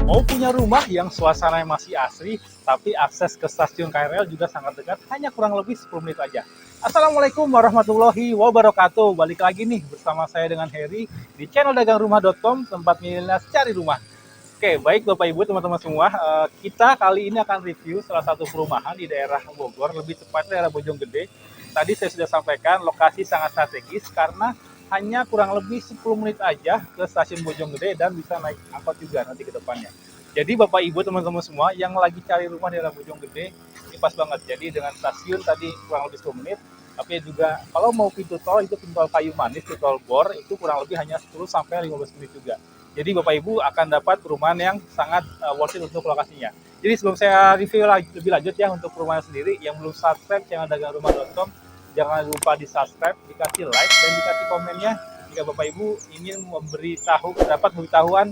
Mau punya rumah yang suasananya masih asri, tapi akses ke stasiun KRL juga sangat dekat, hanya kurang lebih 10 menit aja. Assalamualaikum warahmatullahi wabarakatuh. Balik lagi nih bersama saya dengan Heri di channel dagangrumah.com, tempat milenials cari rumah. Oke, baik Bapak Ibu, teman-teman semua. Kita kali ini akan review salah satu perumahan di daerah Bogor, lebih tepatnya daerah Bojonggede. Tadi saya sudah sampaikan lokasi sangat strategis karena hanya kurang lebih 10 menit aja ke stasiun Bojonggede dan bisa naik angkot juga nanti ke depannya. Jadi Bapak Ibu teman-teman semua yang lagi cari rumah di daerah Bojonggede, ini pas banget. Jadi dengan stasiun tadi kurang lebih 10 menit, tapi juga kalau mau pintu tol itu pintu tol Kayu Manis, pintu tol Bor itu kurang lebih hanya 10 sampai 15 menit juga. Jadi Bapak Ibu akan dapat perumahan yang sangat worth it untuk lokasinya. Jadi sebelum saya review lebih lanjut ya untuk perumahan sendiri, yang belum subscribe channel dagangrumah.com, jangan lupa di subscribe, dikasih like, dan dikasih komennya jika Bapak Ibu ingin dapat pemberitahuan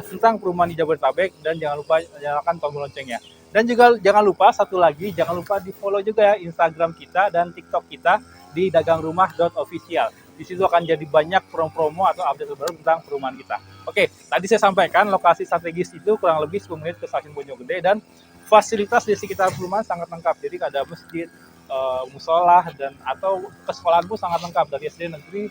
tentang perumahan di Jabodetabek, dan jangan lupa nyalakan tombol loncengnya. Dan juga jangan lupa satu lagi, jangan lupa di follow juga ya Instagram kita dan TikTok kita di dagangrumah.official. Di situ akan jadi banyak promo-promo atau update terbaru tentang perumahan kita. Oke, tadi saya sampaikan lokasi strategis itu kurang lebih 10 menit ke stasiun Bojonggede, dan fasilitas di sekitar perumahan sangat lengkap. Jadi ada masjid, musola, dan atau ke sekolahan pun sangat lengkap, dari SD negeri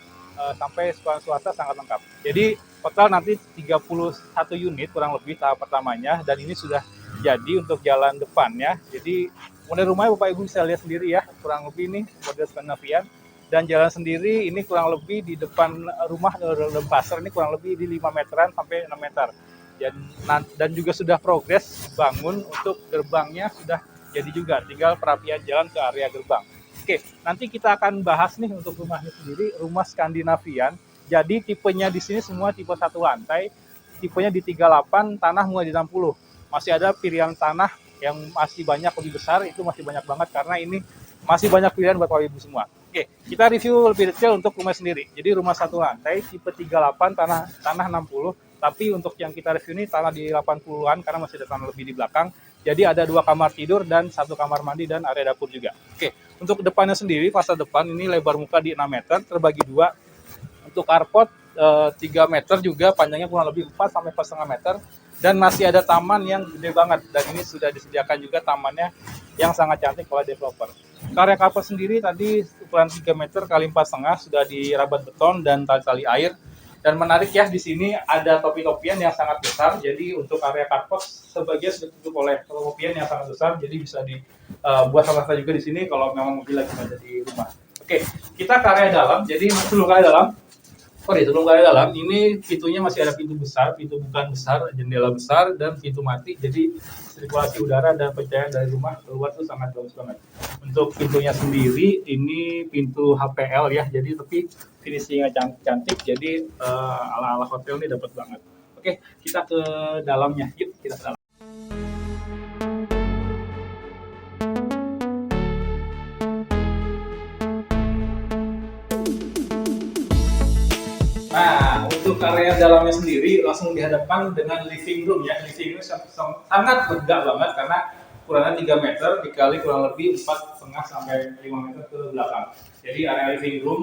sampai sekolah swasta sangat lengkap. Jadi total nanti 31 unit kurang lebih tahap pertamanya, dan ini sudah jadi untuk jalan depannya. Jadi model rumahnya Bapak Ibu bisa lihat sendiri ya, kurang lebih ini model Skandinavian, dan jalan sendiri ini kurang lebih di depan rumah dalam pasar ini kurang lebih di 5 meteran sampai 6 meter. Dan juga sudah progres bangun untuk gerbangnya, sudah jadi juga, tinggal perapian jalan ke area gerbang. Oke, nanti kita akan bahas nih untuk rumahnya sendiri, rumah Skandinavian. Jadi tipenya di sini semua tipe satu lantai, tipenya di 38, tanah mulai di 60. Masih ada pilihan tanah yang masih banyak lebih besar, itu masih banyak banget karena ini masih banyak pilihan buat Bapak Ibu semua. Oke, kita review lebih detail untuk rumah sendiri. Jadi rumah satu lantai tipe 38, tanah 60, tapi untuk yang kita review ini tanah di 80-an karena masih ada tanah lebih di belakang. Jadi ada 2 kamar tidur dan 1 kamar mandi dan area dapur juga. Oke, untuk depannya sendiri, fasad depan ini lebar muka di 6 meter, terbagi 2. Untuk carport 3 meter juga, panjangnya kurang lebih 4 sampai 4,5 meter. Dan masih ada taman yang gede banget, dan ini sudah disediakan juga tamannya yang sangat cantik oleh developer. Area carport sendiri tadi ukuran 3 meter kali 4,5, sudah dirabat beton dan tali-tali air. Dan menarik ya, di sini ada topi-topian yang sangat besar. Jadi untuk area carport sebagian sudah ditutup oleh topian yang sangat besar. Jadi bisa dibuat rata juga di sini kalau memang mobil lagi ada di rumah. Oke, kita ke area dalam. Jadi sebelum ke area dalam, ini pintunya masih ada pintu besar, pintu bukan besar, jendela besar, dan pintu mati. Jadi sirkulasi udara dan pencahayaan dari rumah keluar tuh sangat bagus banget. Untuk pintunya sendiri ini pintu HPL ya, jadi tapi finishingnya cantik, jadi ala-ala hotel ini dapat banget. Oke, kita ke dalamnya. Yuk, kita ke dalam. Nah, untuk area dalamnya sendiri langsung dihadapkan dengan living room ya. Living room sangat lega banget karena ukurannya 3 meter dikali kurang lebih 4,5 sampai 5 meter ke belakang. Jadi area living room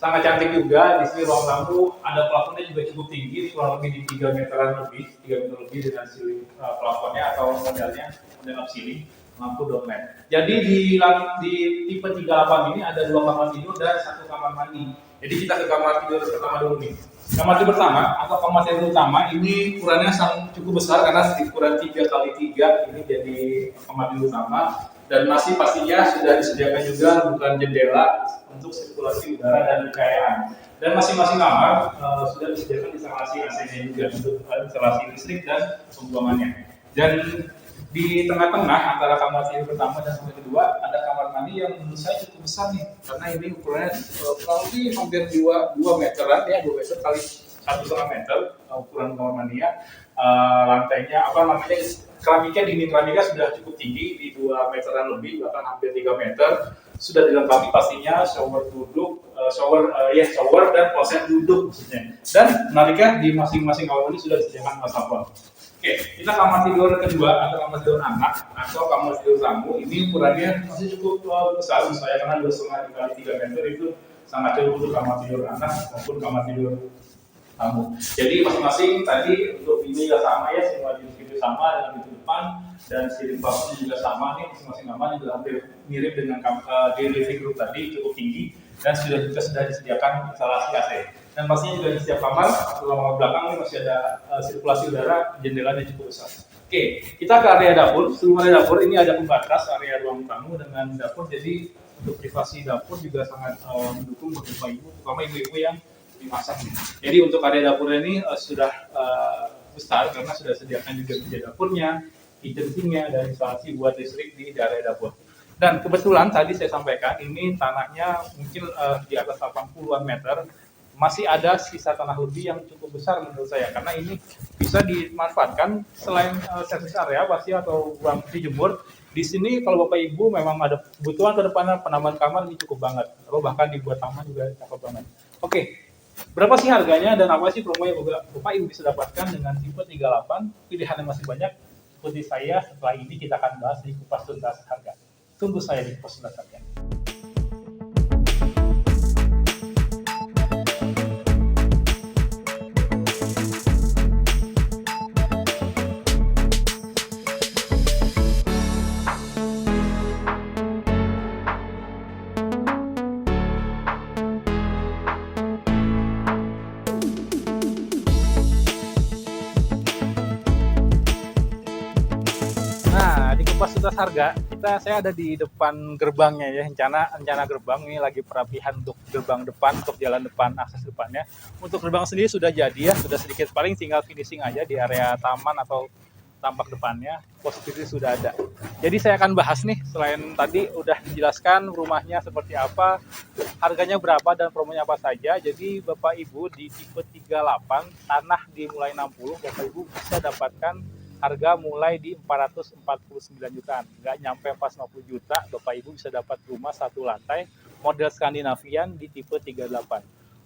sangat cantik juga. Di sini ruang tamu ada plafonnya juga cukup tinggi, kurang lebih di 3 meteran lebih, 3 meter lebih dengan ceiling plafonnya atau modelnya model ceiling, lampu downlight. Jadi di tipe 38 ini ada 2 kamar tidur dan 1 kamar mandi. Jadi kita ke kamar tidur pertama dulu nih. Kamar tidur pertama atau kamar tidur utama ini ukurannya cukup besar karena ukuran 3x3, ini jadi kamar tidur utama, dan masih pastinya sudah disediakan juga bukan jendela untuk sirkulasi udara dan pencahayaan. Dan masing-masing kamar sudah disediakan instalasi AC-nya juga untuk instalasi listrik dan pembuangannya. Dan di tengah-tengah antara kamar tidur pertama dan kamar kedua ada kamar mandi yang menurut saya cukup besar nih, karena ini ukurannya kurang lebih hampir 2 meteran ya, 2 meter kali 1,5 meter ukuran kamar mandinya. Lantainya keramiknya, dinding keramiknya sudah cukup tinggi di 2 meteran lebih, bahkan hampir 3 meter. Sudah dilengkapi pastinya shower duduk, shower dan kloset duduk maksudnya. Dan menariknya di masing-masing kamar mandi sudah disediakan wastafel. Oke, kita kamar tidur kedua atau kamar tidur anak atau kamar tidur tamu ini ukurannya masih cukup besar menurut saya, karena 2,5 kali 3 meter itu sangat cukup untuk kamar tidur anak maupun kamar tidur tamu. Jadi masing-masing tadi untuk ini juga sama ya, semua jenis pintu sama dengan pintu depan, dan ceiling plafon juga sama nih, masing-masing kamar juga hampir mirip dengan di living room tadi, cukup tinggi, dan sudah disediakan instalasi AC. Dan pastinya juga di setiap kamar atau kamar belakang ini masih ada sirkulasi udara, jendelanya cukup besar. Oke, kita ke area dapur. Sebelum area dapur ini ada pembatas area ruang tamu dengan dapur, jadi untuk privasi dapur juga sangat mendukung buat bapak ibu, terutama ibu-ibu yang dimasak. Jadi untuk area dapur ini sudah besar karena sudah sediakan juga meja dapurnya, kitchen sinknya, dan instalasi buat listrik di area dapur. Dan kebetulan tadi saya sampaikan ini tanahnya mungkin di atas 80-an meter, masih ada sisa tanah lebih yang cukup besar menurut saya, karena ini bisa dimanfaatkan selain service area pasti atau ruang dijemur. Di sini kalau bapak ibu memang ada kebutuhan ke depannya penambahan kamar ini cukup banget, atau bahkan dibuat taman juga cakep banget. Oke, berapa sih harganya dan apa sih promo yang bapak ibu bisa dapatkan dengan tipe 38? Pilihannya masih banyak. Ikuti saya, setelah ini kita akan bahas di kupas tuntas harga. Tunggu saya di kupas tuntas harga. Nah, di kupas tuntas harga, saya ada di depan gerbangnya ya. Rencana gerbang ini lagi perapihan untuk gerbang depan, untuk jalan depan, akses depannya. Untuk gerbang sendiri sudah jadi ya, sudah sedikit, paling tinggal finishing aja di area taman atau tampak depannya. Posisi sudah ada. Jadi saya akan bahas nih, selain tadi udah dijelaskan rumahnya seperti apa, harganya berapa dan promonya apa saja. Jadi Bapak Ibu di tipe 38, tanah dimulai 60, Bapak Ibu bisa dapatkan harga mulai di 449 jutaan, nggak nyampe 450 juta, Bapak Ibu bisa dapat rumah satu lantai model Skandinavian di tipe 38.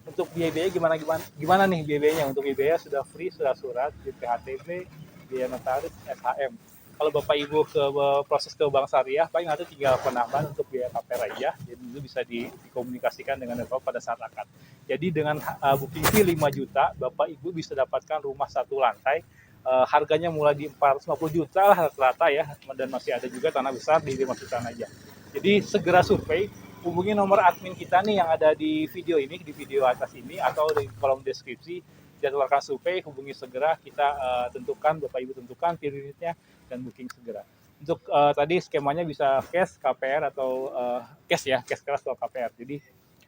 Untuk biaya gimana nih biayanya? Untuk biaya sudah free, sudah surat, PHTB, biaya notaris, SHM. Kalau Bapak Ibu ke proses ke Bank Syariah, paling nanti tinggal penambahan untuk biaya KPR aja, jadi itu bisa dikomunikasikan dengan Bapak pada saat akad. Jadi dengan booking fee 5 juta, Bapak Ibu bisa dapatkan rumah satu lantai, harganya mulai di 450 juta lah rata-rata ya, dan masih ada juga tanah besar di 5 jutaan aja. Jadi segera survei, hubungi nomor admin kita nih yang ada di video ini, di video atas ini, atau di kolom deskripsi, jadwalkan survei, hubungi segera, kita tentukan, Bapak Ibu tentukan unitnya dan booking segera. Untuk tadi skemanya bisa cash, KPR, atau cash ya, cash keras atau KPR, jadi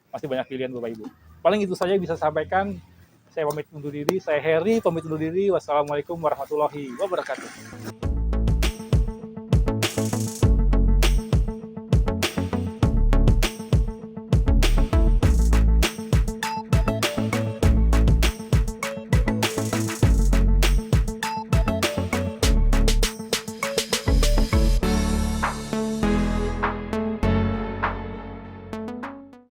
masih banyak pilihan Bapak Ibu. Paling itu saja bisa sampaikan. Saya pamit undur diri, saya Heri, pamit undur diri. Wassalamualaikum warahmatullahi wabarakatuh.